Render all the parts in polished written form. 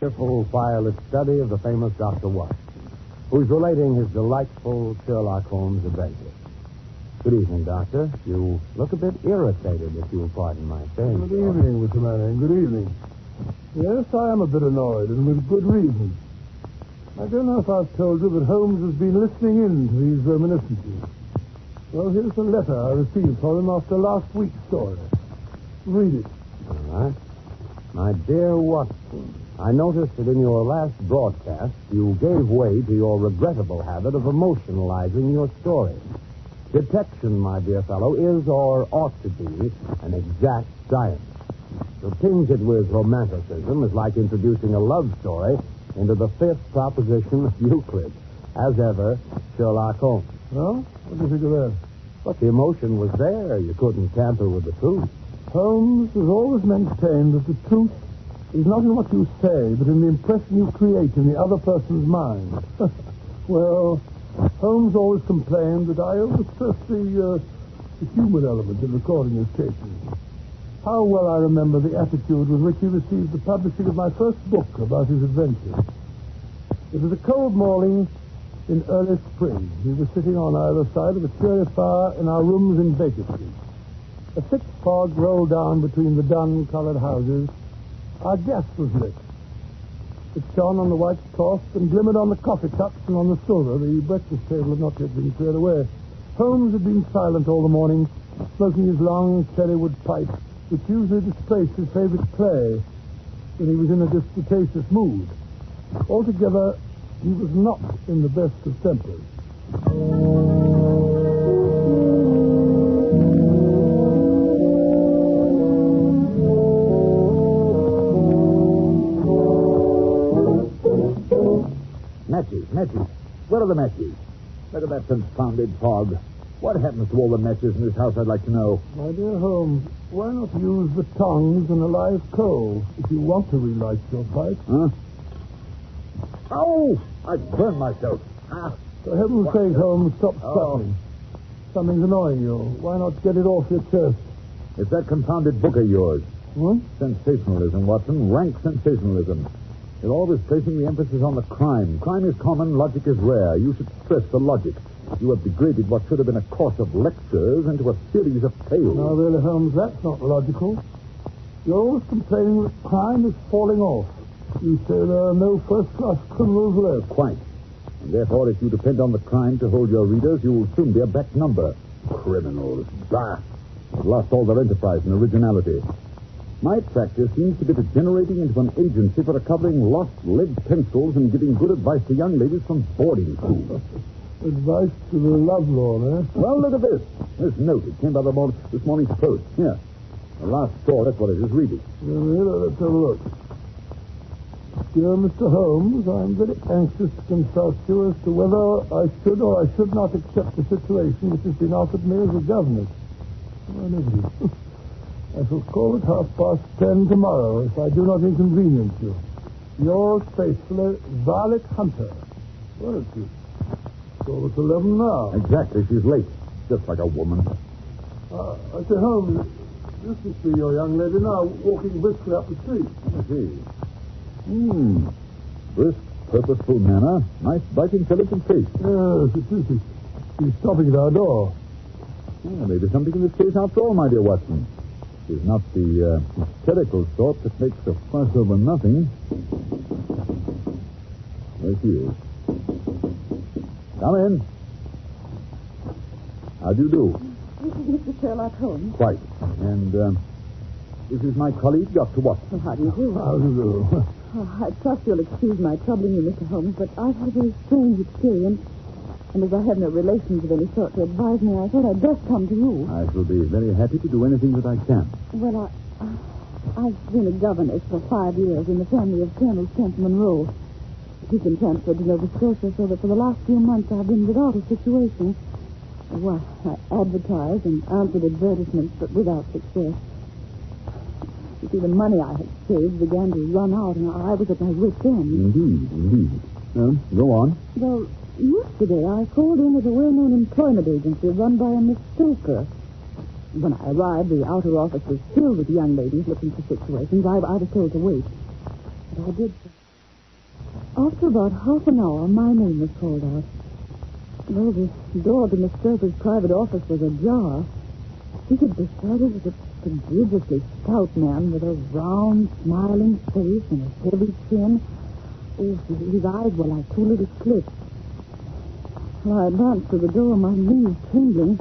careful, fireless study of the famous Dr. Watson, who's relating his delightful Sherlock Holmes adventure. Good evening, Doctor. You look a bit irritated, if you'll pardon my saying. Good evening, Mr. Manning. Good evening. Yes, I am a bit annoyed, and with good reason. I don't know if I've told you that Holmes has been listening in to these reminiscences. Well, here's the letter I received from him after last week's story. Read it. All right. My dear Watson, I noticed that in your last broadcast, you gave way to your regrettable habit of emotionalizing your story. Detection, my dear fellow, is or ought to be an exact science. To tinge it with romanticism is like introducing a love story into the fifth proposition of Euclid. As ever, Sherlock Holmes. Well, what do you think of that? But the emotion was there. You couldn't tamper with the truth. Holmes has always maintained that the truth is not in what you say, but in the impression you create in the other person's mind. Well, Holmes always complained that I overstress the human element in recording his cases. How well I remember the attitude with which he received the publishing of my first book about his adventures. It was a cold morning in early spring. We were sitting on either side of a cheery fire in our rooms in Beeches. A thick fog rolled down between the dun-colored houses. Our gas was lit. It shone on the white cloth and glimmered on the coffee cups and on the silver. The breakfast table had not yet been cleared away. Holmes had been silent all the morning, smoking his long cherrywood pipe, which usually displaced his favorite play when he was in a disputatious mood. Altogether, he was not in the best of tempers. Matches. Where are the matches? Look at that confounded fog. What happens to all the matches in this house, I'd like to know. My dear Holmes, why not use the tongs and a live coal if you want to relight your pipe? Huh? Oh! I burned myself. Ah. For heaven's sake, Holmes, stop stuttering. Something's annoying you. Why not get it off your chest? It's that confounded book of yours. What? Sensationalism, Watson. Rank sensationalism. You're always placing the emphasis on the crime. Crime is common, logic is rare. You should stress the logic. You have degraded what should have been a course of lectures into a series of tales. Now, really, Holmes, that's not logical. You're always complaining that crime is falling off. You say there are no first-class criminals left. Quite. And therefore, if you depend on the crime to hold your readers, you will soon be a back number. Criminals. Bah! They've lost all their enterprise and originality. My practice seems to be degenerating into an agency for recovering lost lead pencils and giving good advice to young ladies from boarding schools. Advice to the lovelorn, eh? Well, look at this. This note. It came by this morning's post. Here. The last straw, that's what it is. Read it. Let's have a look. Dear Mr. Holmes, I'm very anxious to consult you as to whether I should or I should not accept the situation which has been offered me as a governess. I shall call at 10:30 tomorrow if I do not inconvenience you. Yours faithfully, Violet Hunter. What is it? Well, it's 11 now. Exactly. She's late. Just like a woman. I say, Holmes, this must be your young lady now, walking briskly up the street. I see. Brisk, purposeful manner. Nice, bright, intelligent face. Yes, it is. She's stopping at our door. Yeah, maybe something in this case after all, my dear Watson. She's not the hysterical sort that makes a fuss over nothing. There she is. Come in. How do you do? This is Mr. Sherlock Holmes. Quite. And this is my colleague, Dr. Watson. Well, how do you do? How do you do? I trust you'll excuse my troubling you, Mr. Holmes, but I've had a very strange experience. And as I have no relations of any sort to advise me, I thought I'd best come to you. I shall be very happy to do anything that I can. Well, I've been a governess for 5 years in the family of Colonel Kent Monroe. He's been transferred to Nova Scotia, so that for the last few months I've been without a situation. Well, I advertised and answered advertisements, but without success. You see, the money I had saved began to run out, and I was at my wit's end. Indeed. Well, go on. Well, yesterday I called in at a well-known employment agency run by a Miss Stoker. When I arrived, the outer office was filled with young ladies looking for situations. I was told to wait. But I did. After about half an hour, my name was called out. Well, the door to Miss Stoker's private office was ajar. He could decide it was a prodigiously stout man with a round, smiling face and a heavy chin. Oh, his eyes were like two little slits. Well, I advanced to the door, my knees trembling.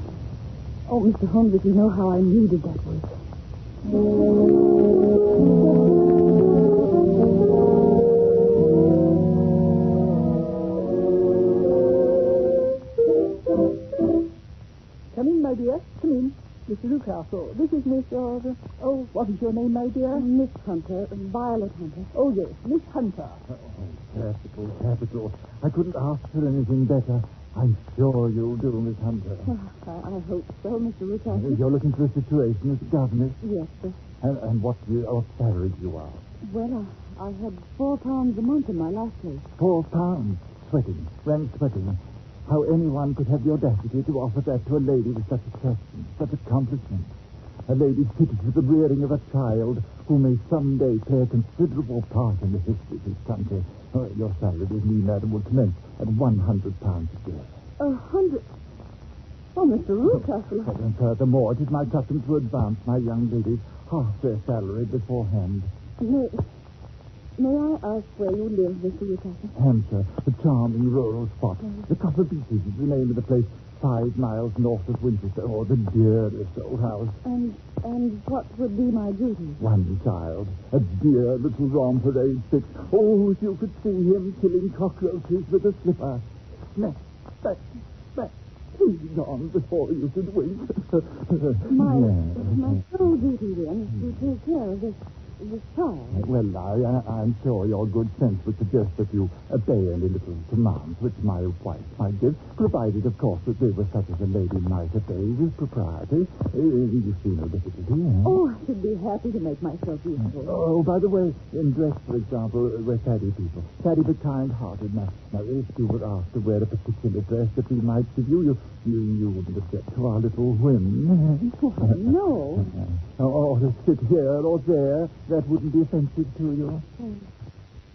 Oh, Mr. Holmes, if you know how I needed that word. Come in, my dear. Come in. Mr. Newcastle, this is Miss, what is your name, my dear? Miss Hunter, Violet Hunter. Oh, yes, Miss Hunter. Capital. I couldn't ask for anything better. I'm sure you'll do, Miss Hunter. I hope so, Mr. Newcastle. You're looking for a situation as a governess? Yes, sir. And what salary do you ask? Well, I had £4 a month in my last place. £4. Sweating. Rank sweating. How anyone could have the audacity to offer that to a lady with such attraction, such accomplishments. A lady fitted to the rearing of a child who may someday play a considerable part in the history of this country. Your salary with me, madam, will commence at £100 a year. 100? Oh, Mr. Newcastle. And furthermore, it is my custom to advance my young ladies half their salary beforehand. May I ask where you live, Mr. Newcastle? Hampshire, a charming rural spot. The Copper Beeches is the name of the place, 5 miles north of Winchester. Oh, the dearest old house. And what would be my duty? One child, a dear little romper, age 6. Oh, if you could see him killing cockroaches with a slipper. Smack, smack, smack. He's gone before you could wink. My sole duty, then, is to take care of this child. Well, I'm sure your good sense would suggest that you obey any little commands which my wife might give, provided, of course, that they were such as a lady might obey with propriety. You see no difficulty, eh? Oh, I should be happy to make myself useful. Oh, by the way, in dress, for example, we're faddy people. Faddy but kind-hearted. Now, if you were asked to wear a particular dress that we might give you wouldn't object to our little whim. Oh, no. Or to sit here or there. That wouldn't be offensive to you.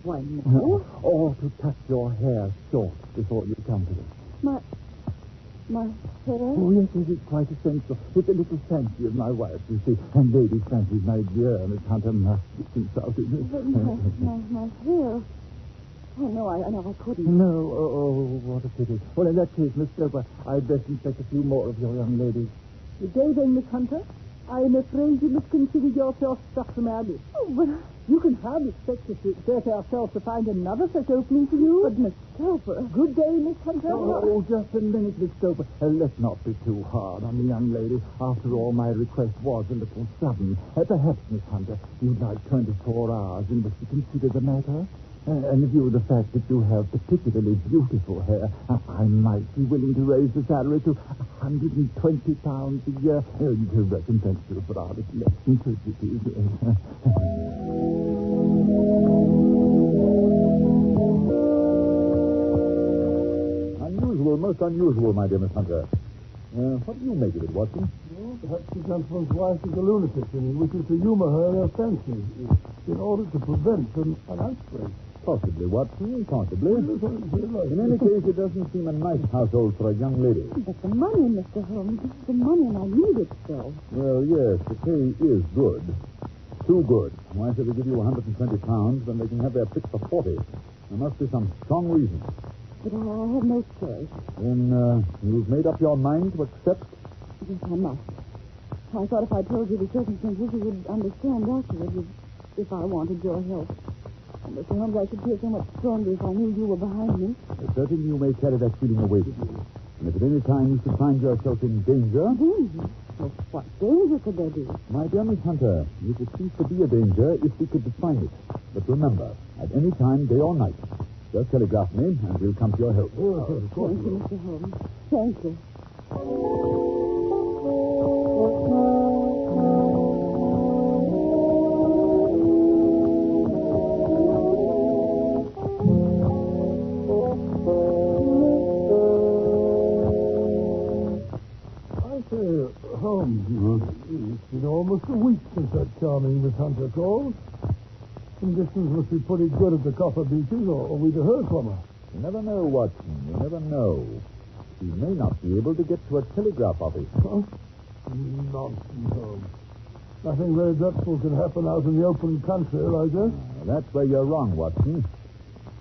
Why, no. Or to cut your hair short before you come to it. My hair? Oh, yes, it's quite essential. It's a little fancy of my wife, you see. And ladies' fancies, my dear Miss Hunter, must be consulted. But my hair... Oh, no, I couldn't. No, what a pity. Well, in that case, Miss Stoker, I'd best inspect a few more of your young ladies. Good day, then, Miss Hunter. I am afraid you must consider yourself struck from our list. Oh, but... You can hardly expect us to exert ourselves to find another such opening for you. But, Miss Stoker... Good day, Miss Hunter. Oh, just a minute, Miss Stoker. Let's not be too hard on the young lady. After all, my request was a little sudden. Perhaps, Miss Hunter, you'd like 24 hours in which to consider the matter? And in view of the fact that you have particularly beautiful hair, I might be willing to raise the salary to £120 a year to recompense you for our little eccentricities. Unusual, most unusual, my dear Miss Hunter. What do you make of it, Watson? Well, perhaps the gentleman's wife is a lunatic and he wishes to humor her in her fancies in order to prevent an outbreak. Possibly, Watson, possibly. In In any case, it doesn't seem a nice household for a young lady. But the money, Mr. Holmes, the money, and I need it so. Well, yes, the pay is good. Too good. Why should they give you £120 when they can have their pick for 40? There must be some strong reason. But I have no choice. Then you've made up your mind to accept? Yes, I must. I thought if I told you the circumstances, you would understand afterwards if I wanted your help. And Mr. Holmes, I should feel so much stronger if I knew you were behind me. Certainly you may carry that feeling away with you. And if at any time you should find yourself in danger... Danger? Well, what danger could there be? My dear Miss Hunter, you could cease to be a danger if we could define it. But remember, at any time, day or night, just telegraph me and we'll come to your help. Thank you, Mr. Holmes. Thank you. Holmes, it's been almost a week since that charming Miss Hunter called. Conditions must be pretty good at the copper Beeches, or we'd have heard from her. You never know, Watson. You never know. She may not be able to get to a telegraph office. Huh? Nonsense, Holmes. Nothing very dreadful can happen out in the open country, I guess. That's where you're wrong, Watson.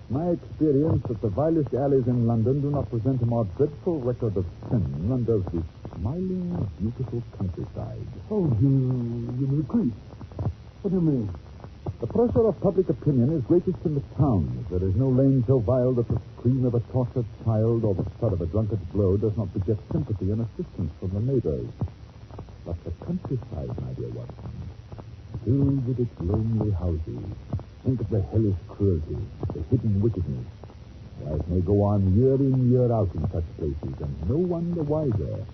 My experience that the vilest alleys in London do not present a more dreadful record of sin than does the smiling, beautiful countryside. Oh, you recruit. What do you mean? The pressure of public opinion is greatest in the towns. There is no lane so vile that the scream of a tortured child or the thud of a drunkard's blow does not beget sympathy and assistance from the neighbors. But the countryside, my dear Watson, filled with its lonely houses. Think of the hellish cruelty, the hidden wickedness. Why, it may go on year in, year out in such places, and no one the wiser.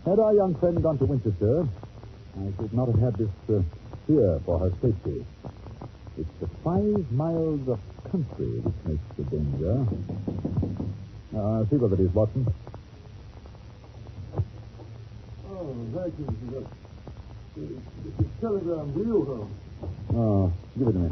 Had our young friend gone to Winchester, I should not have had this fear for her safety. It's the 5 miles of country which makes the danger. See what it is, Watson. Oh, thank you. It's a telegram to you, Holmes. Oh, give it to me.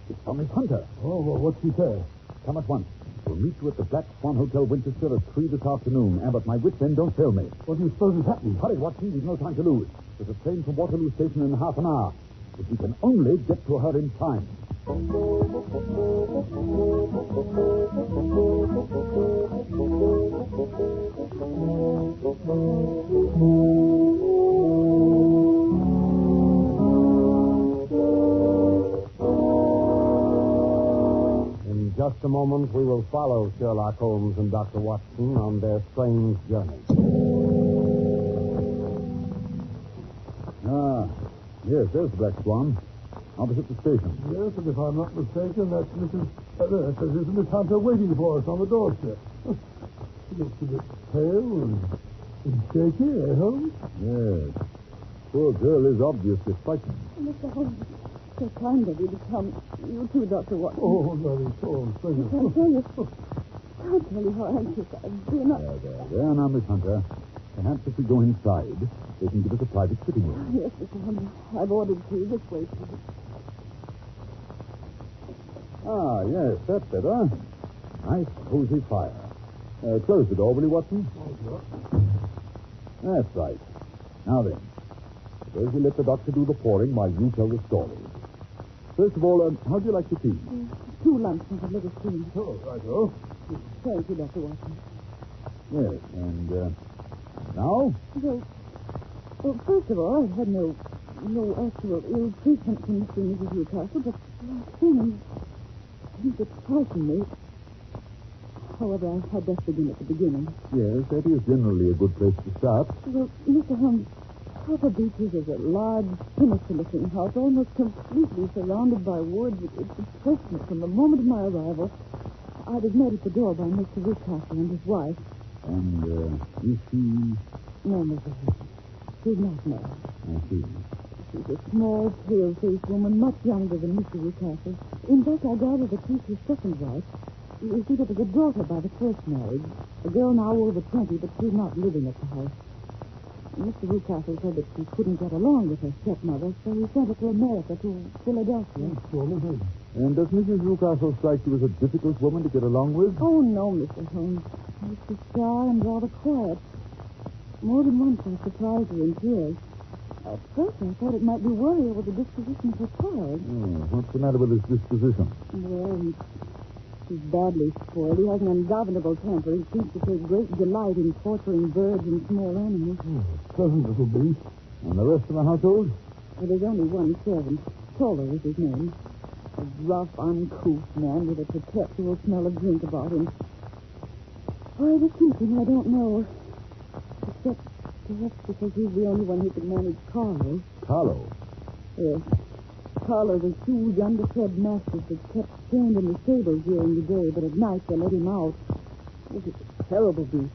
It's from Miss Hunter. Oh, well, what's she say? Come at once. We'll meet you at the Black Swan Hotel, Winchester, at 3 this afternoon. Abbott, my wits end, don't fail me. What do you suppose has happened? Hurry, Watson. We've no time to lose. There's a train from Waterloo Station in half an hour. If we can only get to her in time. In just a moment, we will follow Sherlock Holmes and Dr. Watson on their strange journey. Yes, there's the Black Swan. Opposite the station. Yes, and if I'm not mistaken, that's Miss Hunter waiting for us on the doorstep. She looks a bit pale and shaky, eh, Holmes? Yes. Poor girl is obviously frightened. Mr. Holmes, so kind of you to come. You too, Dr. Watson. Oh, no, it's all I can't tell you. Can't tell you how anxious I've been. There now, Miss Hunter. Perhaps if we go inside, they can give us a private sitting room. Yes, Mr. Holmes. I've ordered tea this way, please. Ah, yes, that's better. Nice, cozy fire. Close the door, will you, Watson? That's right. Now then, suppose you let the doctor do the pouring while you tell the story. First of all, how'd you like the tea? 2 lumps of a little cream. Oh, righto. Thank you, Dr. Watson. Yes, and now? Well, first of all, I've had no actual ill treatment from Mr. and Mrs. Newcastle, but things that frighten me. However, I'd best begin at the beginning. Yes, that is generally a good place to start. Well, Mr. Holmes, Copper Beeches is a large, sinister-looking house, almost completely surrounded by woods. It impressed me from the moment of my arrival. I was met at the door by Mr. Newcastle and his wife. And, is she... No, Mr. Holmes. She's not married. I see. She's a small, pale-faced woman, much younger than Mr. Newcastle. In fact, I gather that she's his second wife. You see, there was a daughter by the first marriage. A girl now over 20, but she's not living at the house. Mr. Newcastle said that she couldn't get along with her stepmother, so he sent her to America, to Philadelphia. And does Mrs. Newcastle strike you as a difficult woman to get along with? Oh, no, Mr. Holmes. She's shy and rather quiet. More than once I surprised her in tears. At first I thought it might be worry over the disposition of her child. Oh, what's the matter with his disposition? Well, he's badly spoiled. He has an ungovernable temper. He seems to take great delight in torturing birds and small animals. Pleasant little beast. And the rest of the household? Well, there's only one servant. Toller is his name. A rough, uncouth man with a perpetual smell of drink about him. Why the keeping, I don't know. Except perhaps because he's the only one who can manage Carlo. Carlo? Yes. Carlo's a huge, underfed mastiff that's kept chained in the stables during the day, but at night they let him out. It's a terrible beast.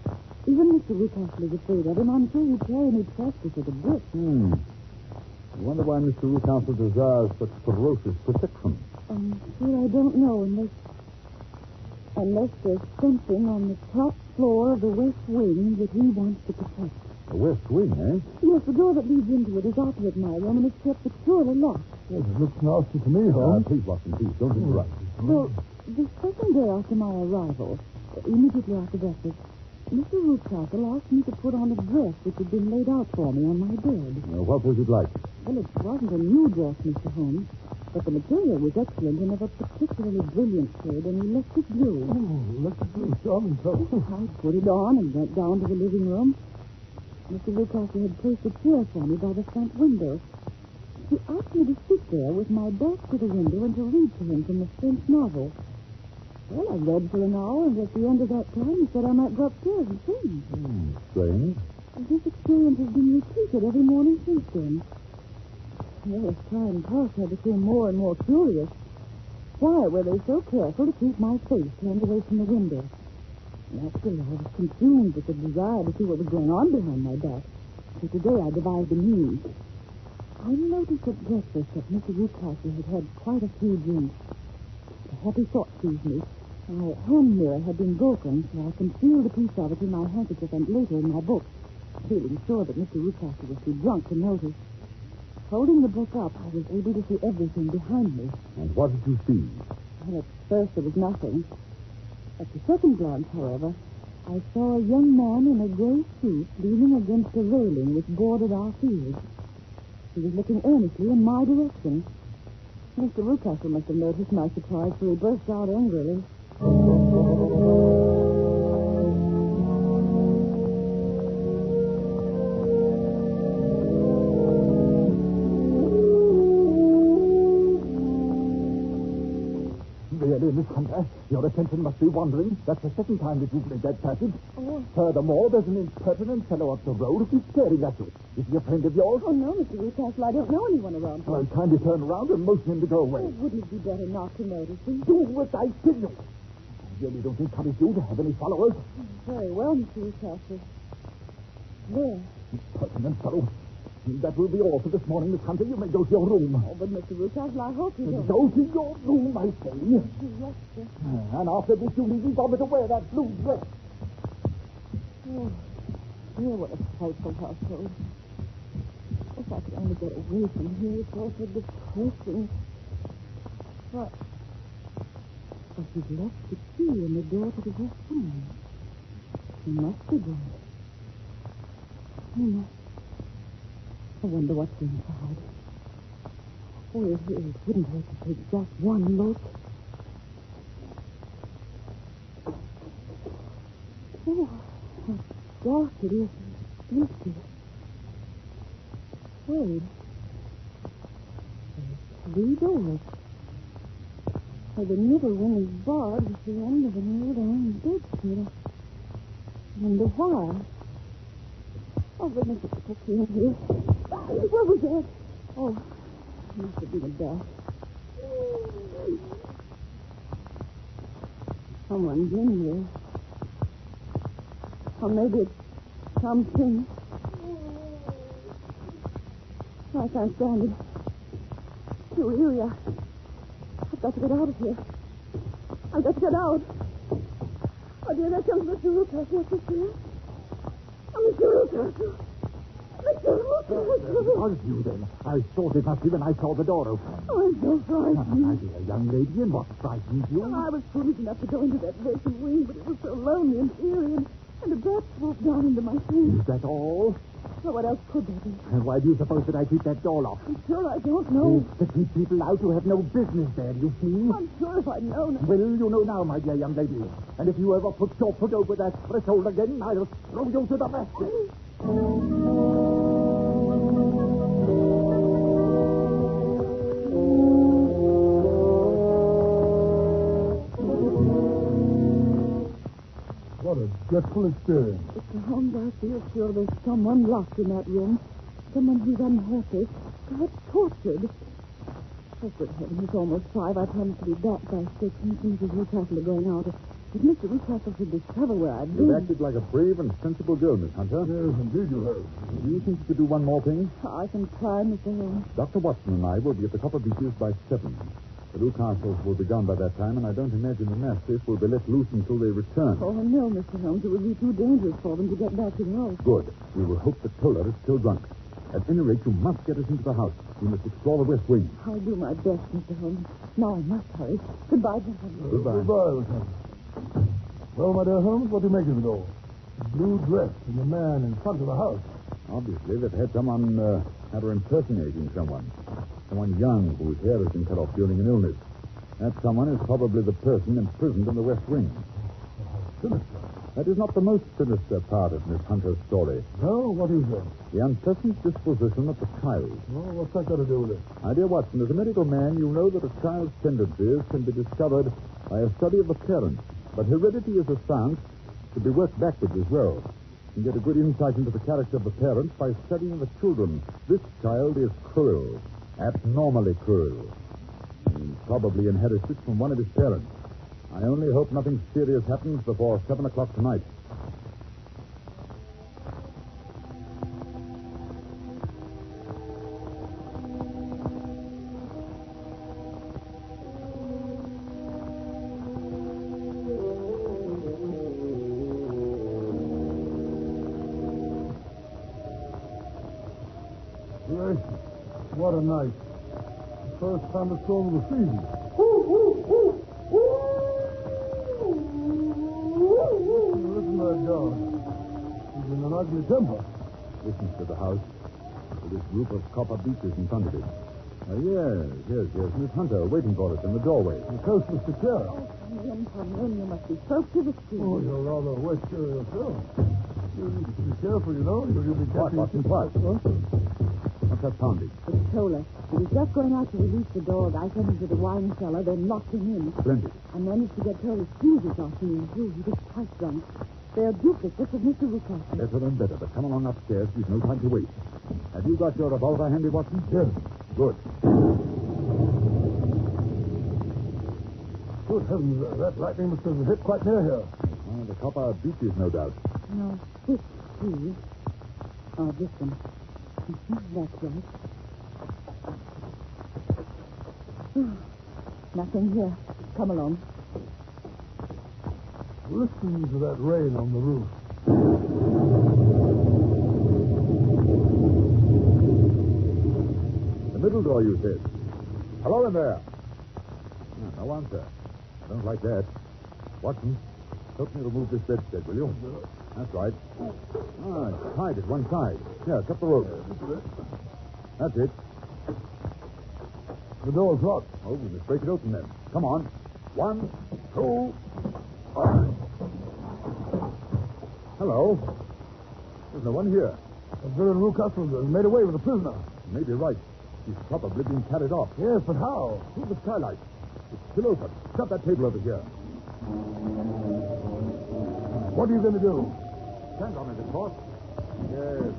Even Mr. Newcastle is afraid of him. I'm sure he'd carry me practice at a brick. I wonder why Mr. Newcastle desires such ferocious protection. I'm sure I don't know unless there's something on the top floor of the West Wing that he wants to protect. A west wing, eh? Yes, the door that leads into it is opposite my room, and it's kept securely locked. Yes, it looks nasty to me, Holmes. Please, Watson, please, don't interrupt. Well, the second day after my arrival, immediately after breakfast, Mr. Ruthcastle asked me to put on a dress which had been laid out for me on my bed. What was it like? Well, it wasn't a new dress, Mr. Holmes, but the material was excellent and of a particularly brilliant shade, and electric blue. Oh, let's do charming color. I put it on and went down to the living room. Mr. Ruthcastle had placed a chair for me by the front window. He asked me to sit there with my back to the window and to read to him from a French novel. Well, I read for an hour, and at the end of that time, he said I might go upstairs and change. Strange. This experience has been repeated every morning since then. Well, as time passed, I became more and more curious. Why were they so careful to keep my face turned away from the window? Naturally, I was consumed with the desire to see what was going on behind my back. So today I devised a means. I noticed at breakfast that Mr. Ruthcastle had had quite a few drinks. A happy thought seized me. My hand mirror had been broken, so I concealed a piece of it in my handkerchief and later in my book, feeling sure that Mr. Ruthcastle was too drunk to notice. Holding the book up, I was able to see everything behind me. And what did you see? Well, at first there was nothing. At the second glance, however, I saw a young man in a gray suit leaning against a railing which bordered our field. He was looking earnestly in my direction. Mr. Ruthcastle must have noticed my surprise, for he burst out angrily. Really, Miss Hunter, your attention must be wandering. That's the second time that you've made that passage. Oh. Furthermore, there's an impertinent fellow up the road who's staring at you. Is he a friend of yours? Oh, no, Mr. Ruthcastle, I don't know anyone around here. Well, kindly turn around and motion him to go away. Oh, wouldn't it be better not to notice him? Do what I tell you. I really don't encourage you to have any followers. Very well, Mr. Ruthcastle. There. Impertinent fellow. That will be all for this morning, Miss Hunter. You may go to your room. Oh, but Mr. Ruthcastle, I hope you don't. Go to your room, I say. Yes, sir. And after this, you needn't bother to wear that blue dress. Oh, dear, what a frightful household. If I could only get away from here, it's all so depressing. What? But he's left the key in the door to the west wing. He must be gone. He must. I wonder what's inside. Oh, it wouldn't hurt to take just one look. Oh, how dark it is. Empty. Wait. There's 3 doors. The middle one is barred with the end of an old iron bedstead. And the wire. Oh, goodness, it's okay in here. What was that? Oh, it must have been a bat. Someone's in here. Or maybe it's something. I can't stand it. Too eerie. I've got to get out of here. I've got to get out. Oh, dear, there comes Mr. Ruthcastle up the stairs. Oh, Mr. Ruthcastle. Mr. Ruthcastle. It was you, then. I thought it must be when I saw the door open. Oh, I'm so frightened. My dear young lady, and what frightened you? I was foolish enough to go into that vacant wing, but it was so lonely and eerie, and a bat swooped down into my face. Is that all? Well, what else could there be? And why do you suppose that I keep that door locked? I'm sure I don't know. It's to keep people out who have no business there, you see. I'm sure if I'd known. Well, you know now, my dear young lady. And if you ever put your foot over that threshold again, I'll throw you to the basket. What a dreadful experience. Mr. Holmes, I feel sure there's someone locked in that room. Someone who's unhappy, perhaps tortured. Oh, good heaven, it's almost 5. I promised to be back by 6. Mrs. Ruthcastle are going out. If Mr. Ruthcastle should discover where I've been... You've acted like a brave and sensible girl, Miss Hunter. Yes, indeed you have. Do you think you could do one more thing? I can try, Mr. Holmes. Dr. Watson and I will be at the Copper Beeches by 7. The Newcastles will be gone by that time, and I don't imagine the mastiff will be let loose until they return. Oh, no, Mr. Holmes. It would be too dangerous for them to get back to the house. Good. We will hope that Toller is still drunk. At any rate, you must get us into the house. We must explore the west wing. I'll do my best, Mr. Holmes. Now I must hurry. Goodbye, gentlemen. Goodbye. Goodbye, Lieutenant. Well, my dear Holmes, what do you make of it all? Blue dress and the man in front of the house. Obviously, they've had someone have her impersonating someone. Someone young whose hair has been cut off during an illness. That someone is probably the person imprisoned in the west wing. Sinister. That is not the most sinister part of Miss Hunter's story. No, what is that? The unpleasant disposition of the child. Well, what's that got to do with it? My dear Watson, as a medical man, you know that a child's tendencies can be discovered by a study of the parents. But heredity is a science to be worked backwards as well. You can get a good insight into the character of the parents by studying the children. This child is cruel, abnormally cruel. He probably inherited it from one of his parents. I only hope nothing serious happens before 7 o'clock tonight. Gracious, what a night. The first thunderstorm of the season. Listen to that dog. He's in an ugly temper. Listen to the house. With this group of copper beeches in front of it. Yes. Miss Hunter waiting for us in the doorway. The coast was secure. Come in. You must be soaked to the skin. Oh, you're rather wet yourself. You need to be careful, you know. You'll be What, catching... Watson, what? What's that pounding? It's Toller. He was just going out to release the dog. I sent him to the wine cellar, then locked him in. Splendid. I managed to get Toller's fuses off him, too. He was quite drunk. They're duplicates of Mr. Lucas. Better and better, but come along upstairs. We've no time to wait. Have you got your revolver handy, Watson? Yes. Good. Good heavens, that lightning must have hit quite near here. The copper beeches, no doubt. No, this fuse. Oh, this one. That's right. Nothing here. Come along. Listen to that rain on the roof. The middle door, you said. Hello in there. No answer. I don't like that. Watson, help me remove this bedstead, will you? That's right. It's tied at one side. Here, cut the rope. That's it. The door's locked. Oh, we must break it open then. Come on. 1, 2. Hello. There's no one here. Villain Newcastle has made away with the prisoner. You may be right. He's probably been carried off. Yes, but how? Through the skylight. It's still open. Shut that table over here. What are you going to do? Stand on it, of course. Yes.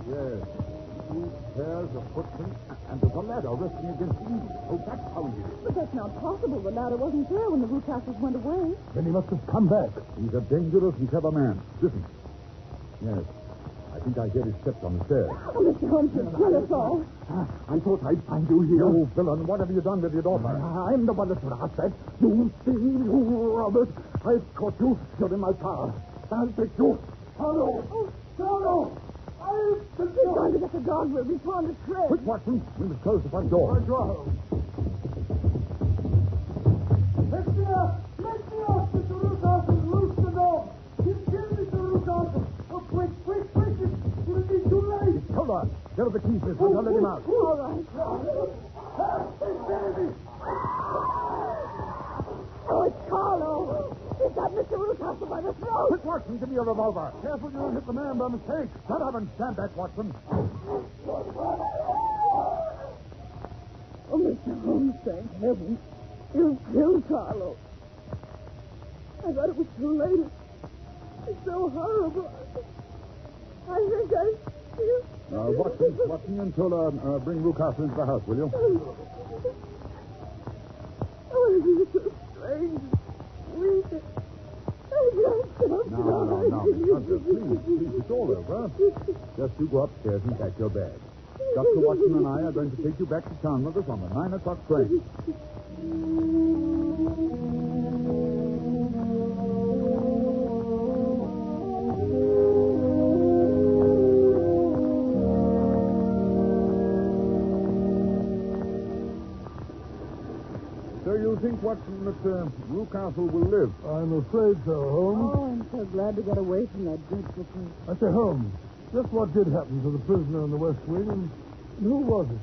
2 pairs of footprints, and there's a ladder resting against the eaves. Oh, that's how he did it. But that's not possible. The ladder wasn't there when the Newcastles went away. Then he must have come back. He's a dangerous and clever man. Listen. Yes. I think I hear his steps on the stairs. Oh, Mr. Holmes, you kill us all. I thought I'd find you here. You villain, what have you done with your daughter? I'm the one that should have said. You thief, you robbers. I've caught you. You're in my power. I'll take you. Carlo! Carlo! I'll take He's going to get the dog. We'll be torn to shreds. Quick, Watson. We must close the front door. Let me up! Let me up, Mr. Lucas, and loose the dog. He's killed Mr. Lucas. Oh, quick. It'll be too late. Hold on. Give us the keys, Miss Hunter. Let him out. All right. Oh, it's Carlo. He's got Mr. Newcastle by the throat. Quick, Watson. Give me your revolver. Careful you don't hit the man by mistake. Shut up and stand back, Watson. Oh, Mr. Holmes, thank heaven. You killed Carlo. I thought it was too late. It's so horrible. I think I feel... Watson and Tola, bring Newcastle into the house, will you? Oh, it is so strange. Weak. I can't stop. No, Miss Hunter, please, it's all over. Just you go upstairs and pack your bag. Dr. Watson and I are going to take you back to town with us on the 9 o'clock train. you think, Watson, that Newcastle will live? I'm afraid so, Holmes. Oh, I'm so glad to get away from that dreadful place. I say, Holmes, just what did happen to the prisoner in the West Wing, and who was it?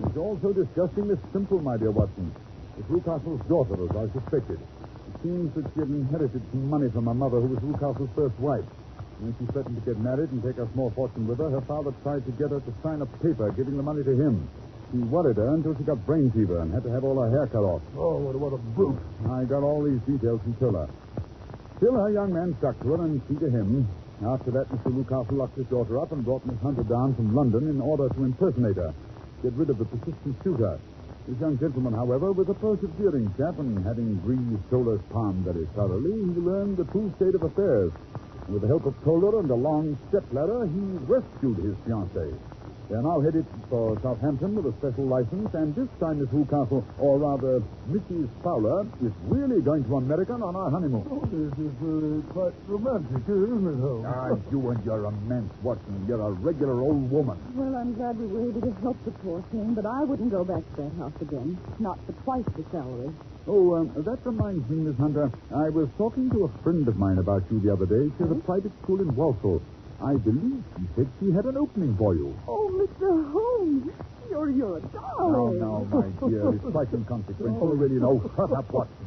It's all so disgustingly simple, my dear Watson. It's Newcastle's daughter, as I suspected. It seems that she had inherited some money from her mother, who was Newcastle's first wife. When she threatened to get married and take a small fortune with her, her father tried to get her to sign a paper giving the money to him. He worried her until she got brain fever and had to have all her hair cut off. Oh, what a brute. I got all these details from Tiller. Still, her young man stuck to her, and she to him. After that, Mr. Newcastle locked his daughter up and brought Miss Hunter down from London in order to impersonate her, get rid of the persistent shooter. This young gentleman, however, was a persevering chap, and having greased Toller's palm very thoroughly, he learned the true state of affairs. And with the help of Toller and a long stepladder, he rescued his fiancée. They're now headed for Southampton with a special license, and this time Miss Newcastle, or rather Mrs. Fowler, is really going to America on our honeymoon. Oh, this is quite romantic, isn't it, Holmes? Ah, you and your romance, Watson. You're a regular old woman. Well, I'm glad we were able to help the poor thing, but I wouldn't go back to that house again. Not for twice the salary. Oh, that reminds me, Miss Hunter. I was talking to a friend of mine about you the other day. She has a private school in Walsall. I believe she said she had an opening for you. Oh, Mr. Holmes, you're a darling. No, my dear. It's quite inconsequential. Really, no. Shut up, Watson.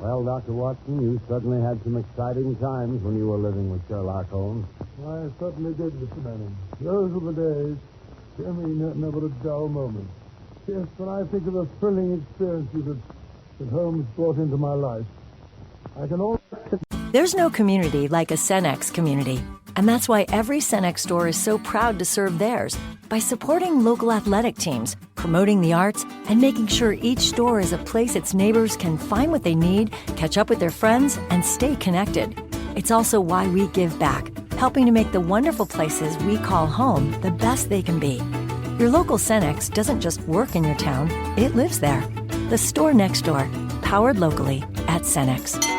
Well, Dr. Watson, you certainly had some exciting times when you were living with Sherlock Holmes. I certainly did, Mr. Manning. Those were the days. Jimmy, never a dull moment. Yes, when I think of the thrilling experiences that Holmes brought into my life, I can always... There's no community like a Cenex community. And that's why every Cenex store is so proud to serve theirs by supporting local athletic teams, promoting the arts, and making sure each store is a place its neighbors can find what they need, catch up with their friends, and stay connected. It's also why we give back, helping to make the wonderful places we call home the best they can be. Your local Cenex doesn't just work in your town, it lives there. The store next door, powered locally at Cenex.